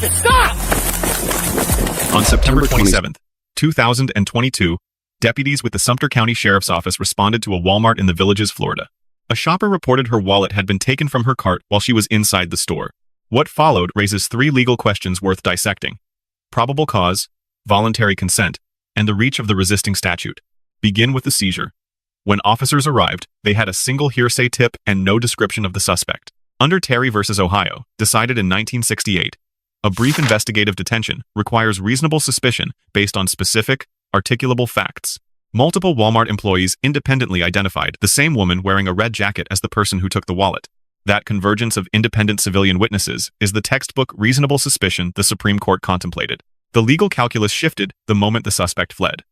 office, stop! On September 27, 2022, deputies with the Sumter County Sheriff's Office responded to a Walmart in the Villages, Florida. A shopper reported her wallet had been taken from her cart while she was inside the store. What followed raises three legal questions worth dissecting: probable cause, voluntary consent, and the reach of the resisting statute. Begin with the seizure. When officers arrived, they had a single hearsay tip and no description of the suspect. Under Terry v. Ohio, decided in 1968, a brief investigative detention requires reasonable suspicion based on specific, articulable facts. Multiple Walmart employees independently identified the same woman wearing a red jacket as the person who took the wallet. That convergence of independent civilian witnesses is the textbook reasonable suspicion the Supreme Court contemplated. The legal calculus shifted the moment the suspect fled.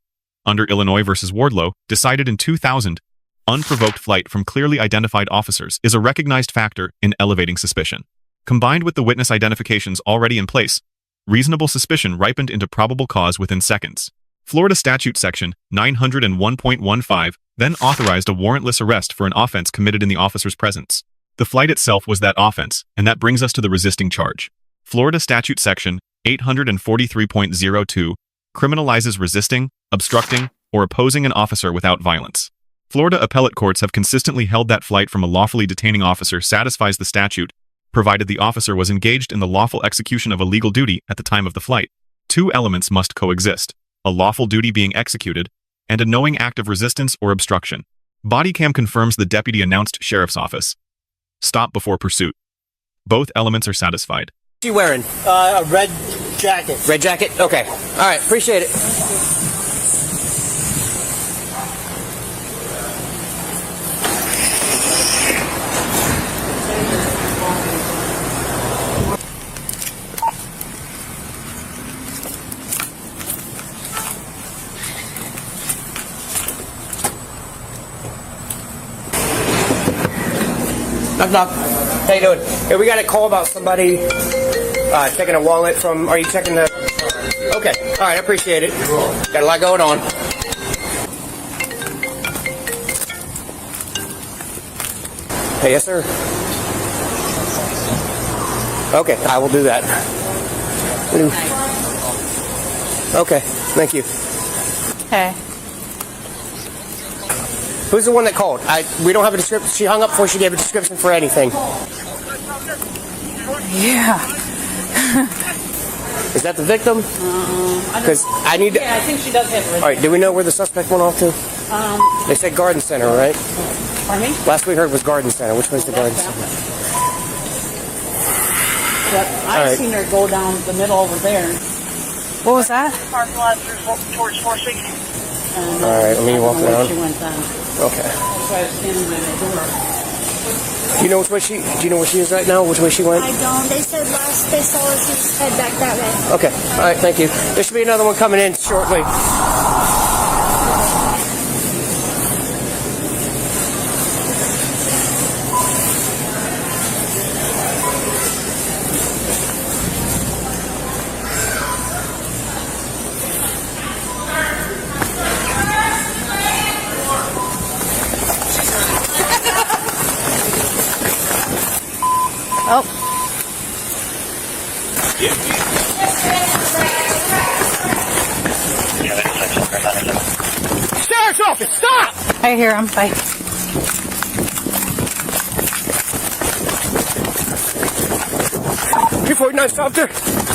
Under Illinois v. Wardlow, decided in 2000, unprovoked flight from clearly identified officers is a recognized factor in elevating suspicion. Combined with the witness identifications already in place, reasonable suspicion ripened into probable cause within seconds. Florida Statute Section 901.15 then authorized a warrantless arrest for an offense committed in the officer's presence. The flight itself was that offense, and that brings us to the resisting charge. Florida Statute Section 843.02 criminalizes resisting, obstructing, or opposing an officer without violence. Florida appellate courts have consistently held that flight from a lawfully detaining officer satisfies the statute, provided the officer was engaged in the lawful execution of a legal duty at the time of the flight. Two elements must coexist: a lawful duty being executed, and a knowing act of resistance or obstruction. Bodycam confirms the deputy announced sheriff's office. Stop before pursuit. Both elements are satisfied. What's she wearing? A red jacket. Red jacket? Okay. All right, appreciate it. Knock, knock. How you doing? Hey, we got a call about somebody taking a wallet from... Are you checking the... Okay. All right, I appreciate it. Got a lot going on. Hey, yes, sir? Okay, I will do that. Okay, thank you. Hey. Who's the one that called? We don't have a description. She hung up before she gave a description for anything. Yeah. Is that the victim? Because I need to... Yeah, I think she does have a All right, do we know where the suspect went off to? They said Garden Center, right? Pardon me? Last we heard was Garden Center. Which way's the Garden Center? Yep, I've seen her go down the middle over there. What was that? Parking lot towards 460. All right, let me walk around. She went down. Okay. That's why I was standing by the door. Do you know which way she? Do you know where she is right now? Which way she went? I don't. They said last they saw us, he was head back that way. Okay. All right. Thank you. There should be another one coming in shortly. Oh. Sheriff's office, stop! I hear him. Bye. 249 Sumter.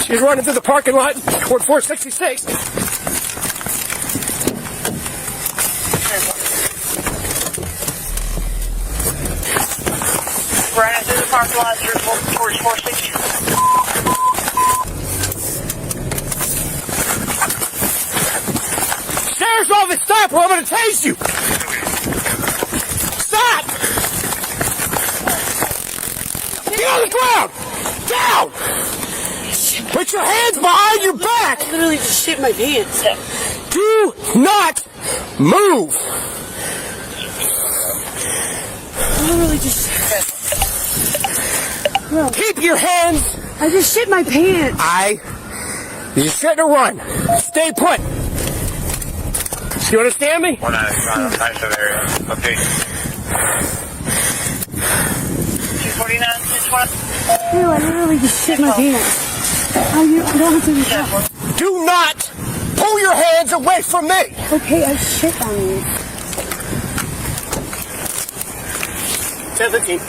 She's running through the parking lot toward 466. Right into the parking lot towards 460. Sheriff's office, stop or I'm going to tase you! Stop! Get on the ground! Down! Put your hands behind your back! I literally just shit my pants. Do not move! I literally just... Keep your hands! I just shit my pants. You shouldn't have run. Stay put. You understand me? 19 area. Okay. 249, 620. Ew, I literally just shit my pants. Oh, you don't have to be careful. Do not pull your hands away from me. Okay, I shit on you. 10:15.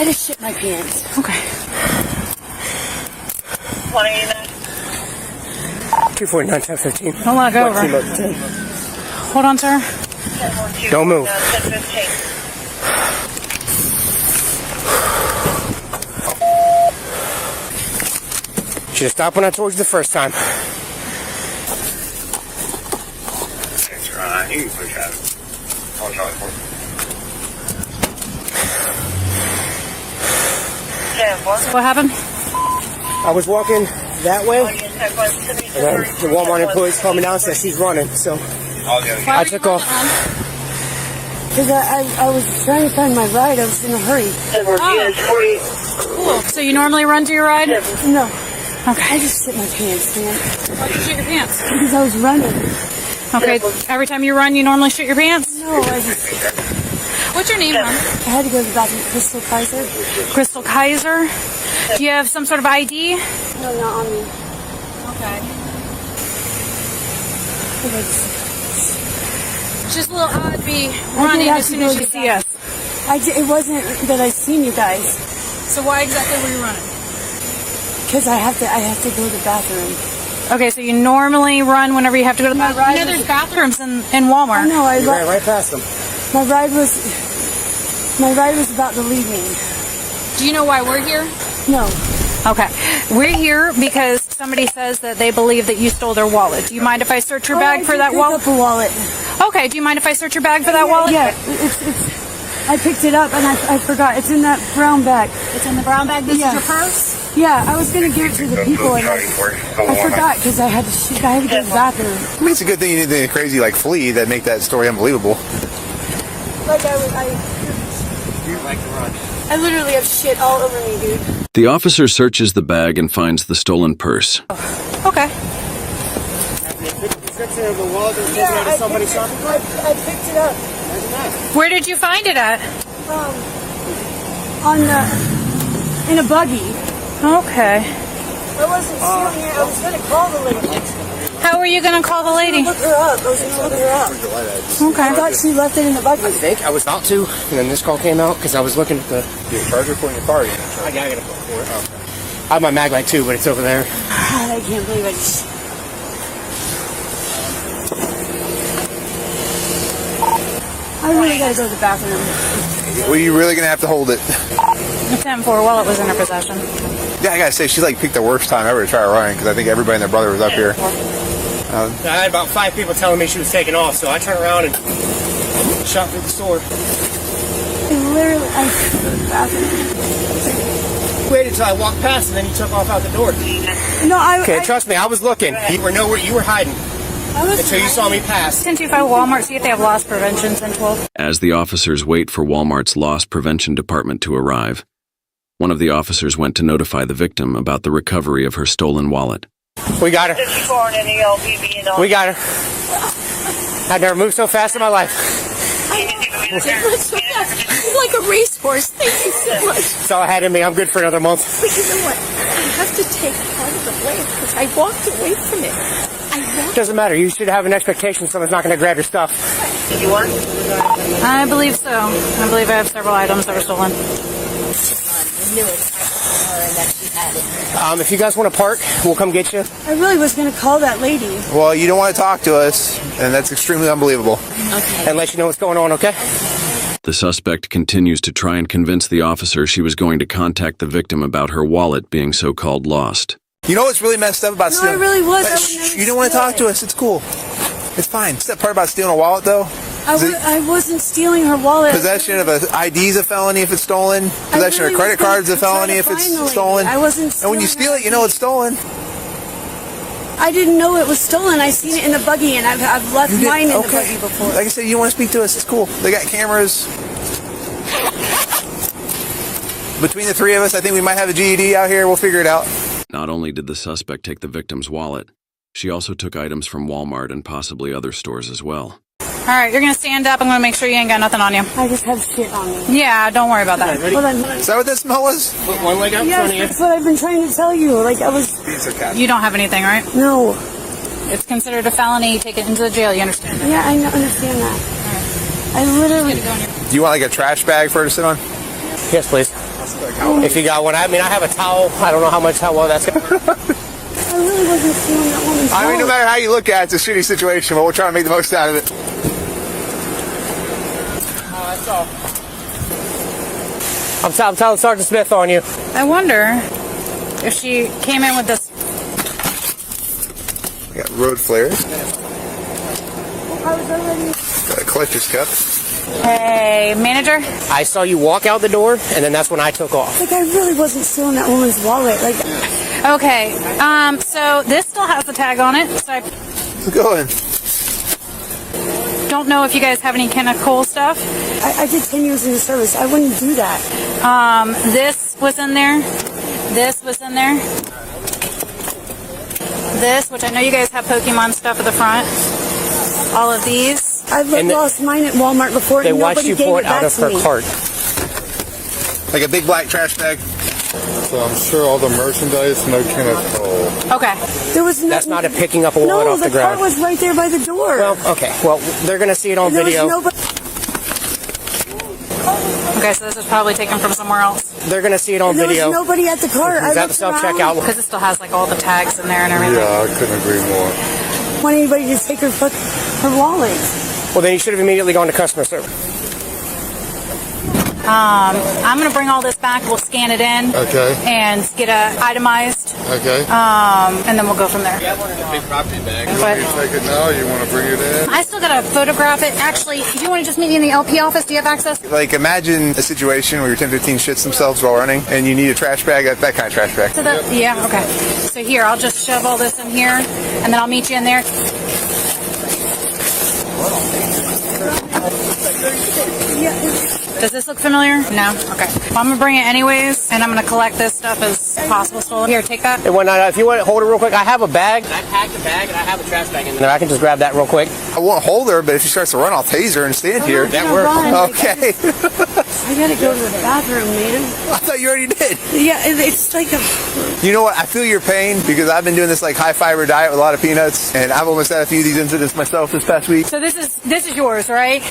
I just shit my pants. Okay. 249, 10:15. Don't let it go over. Hold on, sir. Don't move. Should have stopped when I told you the first time. What happened? I was walking that way, and then the Walmart employees called me down and said she's running, so I took off. Because I was trying to find my ride. I was in a hurry. Cool. So you normally run to your ride? No. Okay. I just shit my pants, man. Why'd you shit your pants? Because I was running. Okay. Every time you run, you normally shit your pants? No, I just... What's your name, hon? I had to go to the bathroom. Crystal Kaiser? Crystal Kaiser. Do you have some sort of ID? No, not on me. Okay. Okay, It's just a little odd to be running have as to soon go as to you the see us. it wasn't that I seen you guys. So why exactly were you running? Because I have to go to the bathroom. Okay, so you normally run whenever you have to go to the bathroom. You know there's bathrooms in Walmart. I know. You ran right past them. My ride was about to leave me. Do you know why we're here? No. Okay. We're here because somebody says that they believe that you stole their wallet. Do you mind if I search your bag for that wallet? I picked up a wallet. Okay, do you mind if I search your bag for that wallet? Yeah, I picked it up and I forgot. It's in that brown bag. It's in the brown bag? This Yeah. is your purse? Yeah, I was going to give it to the people and I forgot because I had to go to the bathroom. I mean, it's a good thing you didn't do anything crazy like flee that make that story unbelievable. Like I literally have shit all over me, dude. The officer searches the bag and finds the stolen purse. Okay. Description of the wallet that was taken out of somebody's shopping cart? I picked it up Where did you find it at? in a buggy. Okay. I wasn't stealing it. I was going to call the lady. How are you going to call the lady? Look her up. I was going to look her up. Okay. I thought she left it in the buggy. I think I was about to, and then this call came out because I was looking at the... Your charger for your car. I got a phone for it. I have my mag light too, but it's over there. God, I can't believe I just... I really gotta go to the bathroom. Well, you really gonna have to hold it. The 10-4 wallet was in her possession. Yeah, I gotta say, she like picked the worst time ever to try running because I think everybody and their brother was up here. I had about 5 people telling me she was taking off, so I turned around and shot through the store. I go to the bathroom. Waited until I walked past, and then you took off out the door. No, Okay, trust me, I was looking. You were nowhere. You were hiding until you saw me pass. 1025 Walmart, see if they have loss prevention, 1012. As the officers wait for Walmart's loss prevention department to arrive, one of the officers went to notify the victim about the recovery of her stolen wallet. We got her. We got her. I've never moved so fast in my life. Like a racehorse. Thank you so much. That's all I had in me. I'm good for another month. But you know what? I have to take part of the blame because I walked away from it. Doesn't matter. You should have an expectation someone's not going to grab your stuff. I believe so. I believe I have several items that were stolen. If you guys want to park, we'll come get you. I really was going to call that lady. Well, you don't want to talk to us, and that's extremely unbelievable. Unless you know what's going on, okay? The suspect continues to try and convince the officer she was going to contact the victim about her wallet being so-called lost. You know what's really messed up about No, stealing? I really was. I would Shh, never you don't want to steal talk to us. It's cool. It's fine. It's that part about stealing a wallet, though. I wasn't stealing her wallet. Possession of an ID is a felony if it's stolen. Possession really of a credit was card is a trying felony to if it's find the lady. stolen. I wasn't And when you stealing steal it, you know it's stolen. I didn't know it was stolen. I seen it in the buggy, and I've left You did- mine in the okay. buggy before. Like I said, you want to speak to us, it's cool. They got cameras. Between the three of us, I think we might have a GED out here. We'll figure it out. Not only did the suspect take the victim's wallet, she also took items from Walmart and possibly other stores as well. All right, you're going to stand up. I'm going to make sure you ain't got nothing on you. I just have shit on me. Yeah, don't worry about that. Hold on. Is that what that smell was? Put one leg out in front of you. Yes, that's what I've been trying to tell you. Like, I was being sarcastic. You don't have anything, right? No. It's considered a felony. Take it into the jail. You understand? Yeah, I understand that. I literally. Do you want like a trash bag for her to sit on? Yes, please. If you got one. I mean, I have a towel. I don't know how well that's going to... I really wasn't stealing that woman's I mean, no wallet. matter how you look at it, it's a shitty situation, but we're trying to make the most out of it. That's all. I'm telling Sergeant Smith on you. I wonder if she came in with this. We got road flares. I was already. Got a collector's cup. Hey, manager. I saw you walk out the door, and then that's when I took off. Like, I really wasn't stealing that woman's wallet. Like, Okay. So this still has the tag on it. So I Go in. don't know if you guys have any kind of cool stuff. I did 10 years in the service. I wouldn't do that. This was in there. This was in there. This, which I know you guys have Pokemon stuff at the front. All of these. I've And lost mine at Walmart before. They and watched nobody you gave pull it it out back of to her me. cart. Like a big black trash bag. So I'm sure all the merchandise, no Kenneth Cole. Okay. There was no, That's not a picking up a wallet no, off the the cart ground. was right there by the door. Well, okay. Well, they're going to see it on there video. was nobody. Okay, so this is probably taken from somewhere else. They're going to see it on There video. was nobody at the cart. Is I that looked the around. self-checkout? Because it still has like all the tags in there and everything. Yeah, I couldn't agree more. I want anybody to take her wallet. Well, then you should have immediately gone to customer service. I'm going to bring all this back. We'll scan it in. Okay. And get it itemized. Okay. And then we'll go from there. You want me to take it now? You want to bring it in? I still got to photograph it. Actually, do you want to just meet me in the LP office? Do you have access? Like, imagine a situation where your 10-15 shits themselves while running, and you need a trash bag, that kind of trash bag. Yeah, okay. So here, I'll just shove all this in here, and then I'll meet you in there. Does this look familiar? No? Okay. Well, I'm going to bring it anyways, and I'm going to collect this stuff as possible. So here, take that. And when if you want to hold it real quick, I have a bag. I packed a bag, and I have a trash bag in there. I can just grab that real quick. I won't hold her, but if she starts to run, I'll tase her and stand here. That works. Okay. I gotta go to the bathroom, man. I thought you already did. Yeah, it's like a. You know what? I feel your pain because I've been doing this like high fiber diet with a lot of peanuts, and I've almost had a few of these incidents myself this past week. So this is yours, right?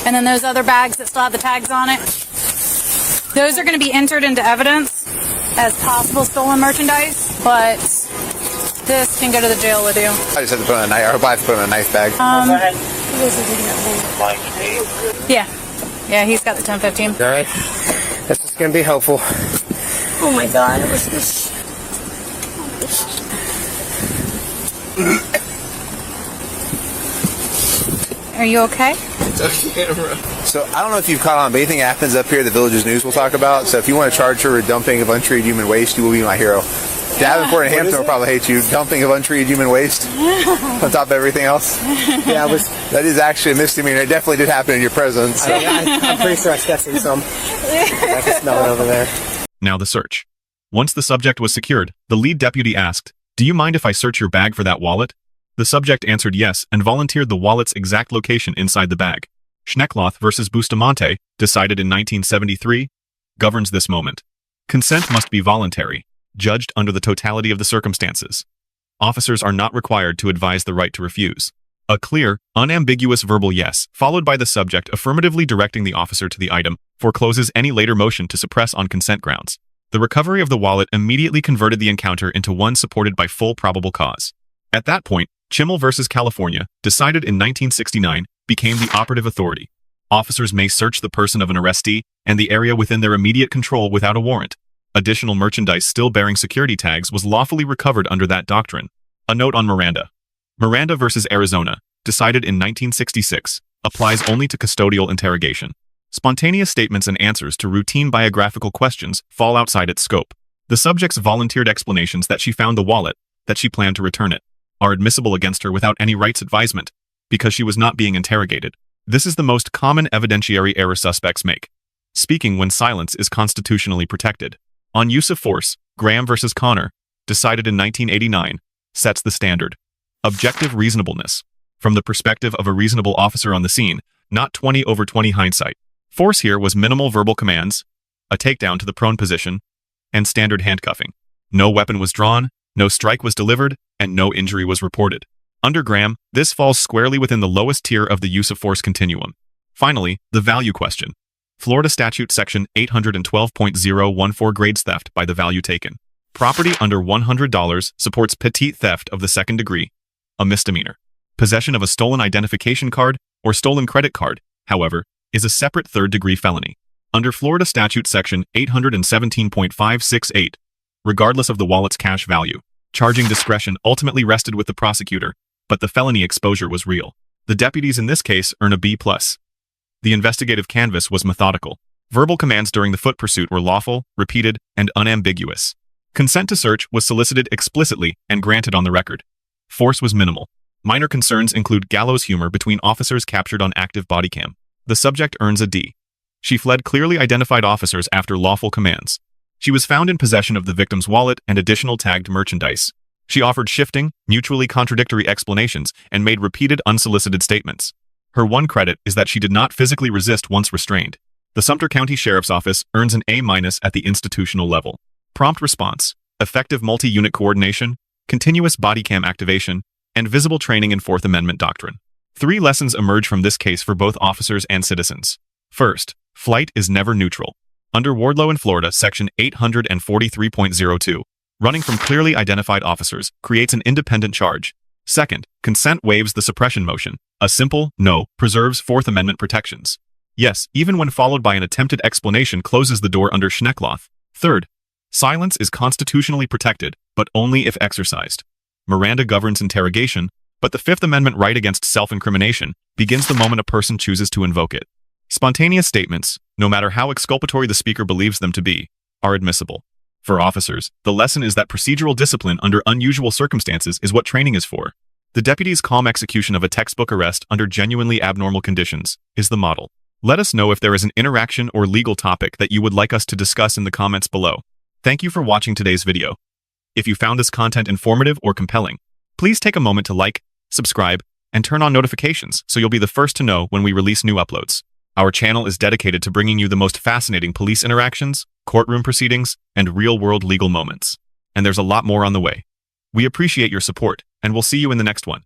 And then those other bags that still have the tags on it, those are going to be entered into evidence as possible stolen merchandise, but this can go to the jail with you. I just have to put it on a knife. I hope I have to put it on a knife bag. Yeah, he's got the 1015. All right. This is going to be helpful. Oh my god, it was this. Are you okay? So I don't know if you've caught on, but anything happens up here, the Village's News we'll talk about. So if you want to charge her with dumping of untreated human waste, you will be my hero. Davenport and Hampton will probably hate you. Dumping of untreated human waste on top of everything else. Yeah, That is actually a misdemeanor. It definitely did happen in your presence. So. I'm pretty sure I sketched some. I can smell it over there. Now the search. Once the subject was secured, the lead deputy asked, "Do you mind if I search your bag for that wallet?" The subject answered yes and volunteered the wallet's exact location inside the bag. Schneckloth versus Bustamante, decided in 1973, governs this moment. Consent must be voluntary, judged under the totality of the circumstances. Officers are not required to advise the right to refuse. A clear, unambiguous verbal yes, followed by the subject affirmatively directing the officer to the item, forecloses any later motion to suppress on consent grounds. The recovery of the wallet immediately converted the encounter into one supported by full probable cause. At that point, Chimmel versus California, decided in 1969, became the operative authority. Officers may search the person of an arrestee and the area within their immediate control without a warrant. Additional merchandise still bearing security tags was lawfully recovered under that doctrine. A note on Miranda. Miranda versus Arizona, decided in 1966, applies only to custodial interrogation. Spontaneous statements and answers to routine biographical questions fall outside its scope. The subject's volunteered explanations that she found the wallet, that she planned to return it, are admissible against her without any rights advisement, because she was not being interrogated. This is the most common evidentiary error suspects make. Speaking when silence is constitutionally protected. On use of force, Graham versus Connor, decided in 1989, sets the standard. Objective reasonableness. From the perspective of a reasonable officer on the scene, not 20/20 hindsight. Force here was minimal verbal commands, a takedown to the prone position, and standard handcuffing. No weapon was drawn, no strike was delivered, and no injury was reported. Under Graham, this falls squarely within the lowest tier of the use of force continuum. Finally, the value question. Florida Statute Section 812.014 grades theft by the value taken. Property under $100 supports petit theft of the second degree, a misdemeanor. Possession of a stolen identification card or stolen credit card, however, is a separate third-degree felony. Under Florida Statute Section 817.568, regardless of the wallet's cash value, charging discretion ultimately rested with the prosecutor, but the felony exposure was real. The deputies in this case earn a B+. The investigative canvass was methodical. Verbal commands during the foot pursuit were lawful, repeated, and unambiguous. Consent to search was solicited explicitly and granted on the record. Force was minimal. Minor concerns include gallows humor between officers captured on active bodycam. The subject earns a D. She fled clearly identified officers after lawful commands. She was found in possession of the victim's wallet and additional tagged merchandise. She offered shifting, mutually contradictory explanations and made repeated unsolicited statements. Her one credit is that she did not physically resist once restrained. The Sumter County Sheriff's Office earns an A- at the institutional level. Prompt response, effective multi-unit coordination, continuous bodycam activation, and visible training in Fourth Amendment doctrine. 3 lessons emerge from this case for both officers and citizens. First, flight is never neutral. Under Wardlow in Florida, Section 843.02, running from clearly identified officers creates an independent charge. Second, consent waives the suppression motion. A simple no preserves Fourth Amendment protections. Yes, even when followed by an attempted explanation closes the door under Schneckloth. Third, silence is constitutionally protected, but only if exercised. Miranda governs interrogation, but the Fifth Amendment right against self-incrimination begins the moment a person chooses to invoke it. Spontaneous statements, no matter how exculpatory the speaker believes them to be, are admissible. For officers, the lesson is that procedural discipline under unusual circumstances is what training is for. The deputy's calm execution of a textbook arrest under genuinely abnormal conditions is the model. Let us know if there is an interaction or legal topic that you would like us to discuss in the comments below. Thank you for watching today's video. If you found this content informative or compelling, please take a moment to like, subscribe, and turn on notifications so you'll be the first to know when we release new uploads. Our channel is dedicated to bringing you the most fascinating police interactions, courtroom proceedings, and real-world legal moments. And there's a lot more on the way. We appreciate your support, and we'll see you in the next one.